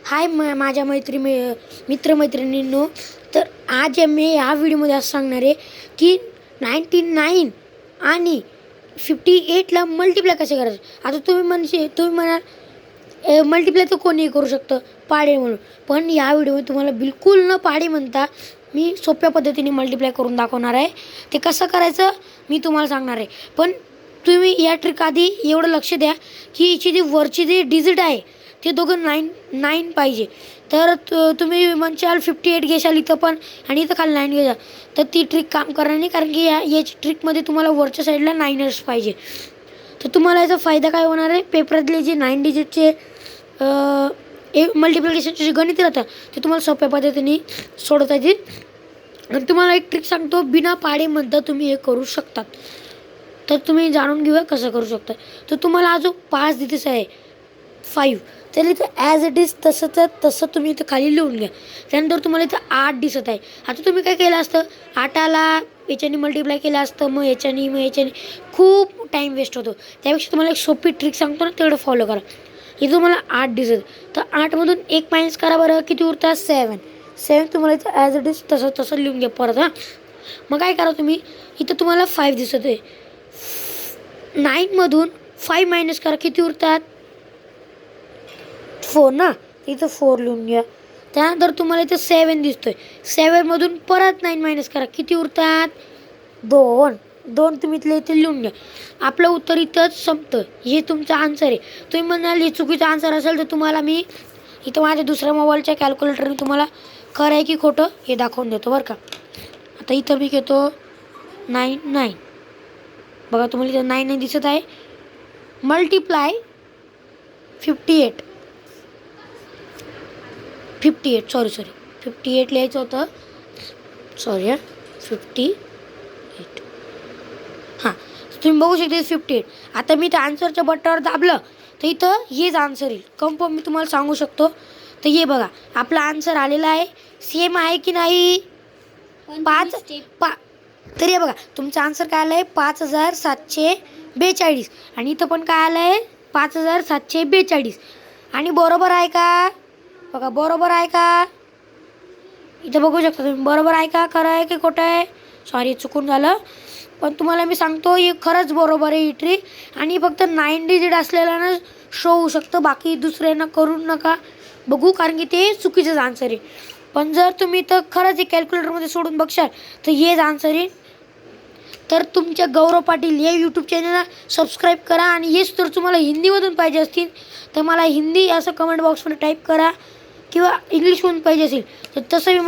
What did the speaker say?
हाय माझ्या मित्रमैत्रिणींनो, तर आज मी ह्या व्हिडिओमध्ये असं सांगणार आहे की 99 आणि 58ला मल्टिप्लाय कसे करायचं. आता तुम्ही म्हणाल मल्टिप्लाय तर कोणीही करू शकतं पाढे म्हणून, पण या व्हिडिओमध्ये तुम्हाला बिलकुल न पाढे म्हणता मी सोप्या पद्धतीने मल्टिप्लाय करून दाखवणार आहे. ते कसं करायचं मी तुम्हाला सांगणार आहे. पण तुम्ही या ट्रिक आधी एवढं लक्ष द्या की हिची जी वरची जी डिजिट आहे ते दोघं 9 पाहिजे. तर तुम्ही म्हणशाल 58 घेशाल इथं पण आणि इथं खाली 9 घेशाल तर ती ट्रिक काम करणार नाही, कारण की याची ट्रिकमध्ये तुम्हाला वरच्या साईडला 9च पाहिजे. तर तुम्हाला याचा फायदा काय होणार आहे, पेपरातले जे 9 डिजिटचे मल्टिप्लिकेशनचे जे गणित राहतात ते तुम्हाला सोप्या पद्धतीने सोडवता येतील. आणि तुम्हाला एक ट्रिक सांगतो, बिना पाढे म्हणता तुम्ही हे करू शकतात. तर तुम्ही जाणून घेऊया कसं करू शकता. तर तुम्हाला हा जो 5 दिसत आहे 5, तर इथं ॲज इट इज तसं तुम्ही इथं खाली लिहून घ्या. त्यानंतर तुम्हाला इथं 8 दिसत आहे. आता तुम्ही काय केलं असतं, 8ला याच्याने मल्टिप्लाय केलं असतं, मग याच्याने खूप टाईम वेस्ट होतो. त्यापेक्षा तुम्हाला एक सोपी ट्रिक सांगतो ना, तेवढं फॉलो करा. इथं तुम्हाला 8 दिसत, तर 8मधून 1 मायनस करा बरं, किती उरतात 7 तुम्हाला इथं ॲज इट इज तसं लिहून घ्या परत. मग काय करा तुम्ही, इथं तुम्हाला 5 दिसत आहे, 9मधून 5 मायनस करा, किती उरतात 4 ना, इथं 4 लिहून घ्या. त्यानंतर तुम्हाला इथं 7 दिसतोय, 7मधून परत 9 मायनस करा, किती उरतात 2 तुम्ही इथं लिहून घ्या. आपलं उत्तर इथंच संपतं. हे तुमचं आन्सर आहे. तुम्ही म्हणाल हे चुकीचं आन्सर असेल तर तुम्हाला मी इथं माझ्या दुसऱ्या मोबाईलच्या कॅल्क्युलेटरने तुम्हाला खरं आहे की खोटं हे दाखवून देतो बरं का. आता इथं मी घेतो 9 बघा, तुम्हाला इथं 9 दिसत आहे. मल्टिप्लाय 58 58 लिहायचं होतं, 58. हां, तुम्ही बघू शकता 58. आता मी त्या आन्सरच्या बटनावर दाबलं तर इथं हेच आन्सर येईल. कन्फर्म मी तुम्हाला सांगू शकतो. तर हे बघा, आपला आन्सर आलेला आहे. सेम आहे की नाही, 5 तर हे बघा तुमचा आन्सर काय आलं आहे 5742. आणि इथं पण काय आलं आहे 5742. आणि बरोबर आहे का, बघा बरोबर आहे का, इथं बघू शकता तुम्ही. बरोबर आहे का, खरं आहे की खोटं आहे, सॉरी चुकून झालं. पण तुम्हाला मी सांगतो हे खरंच बरोबर आहे ही ट्रिक. आणि फक्त 9 डिजिट असलेल्यानं शो होऊ शकतं, बाकी दुसऱ्यांना करू नका बघू, कारण की ते चुकीचंच आन्सर आहे. पण जर तुम्ही तर खरंच हे कॅल्क्युलेटरमध्ये सोडून बघशाल तर हेच आन्सर आहे. तर तुमच्या गौरव पाटील या यूट्यूब चॅनलला सबस्क्राईब करा. आणि हेच तर तुम्हाला हिंदीमधून पाहिजे असतील तर मला हिंदी असं कमेंट बॉक्समध्ये टाईप करा, किंवा इंग्लिशमधून पाहिजे असेल तर तसं मी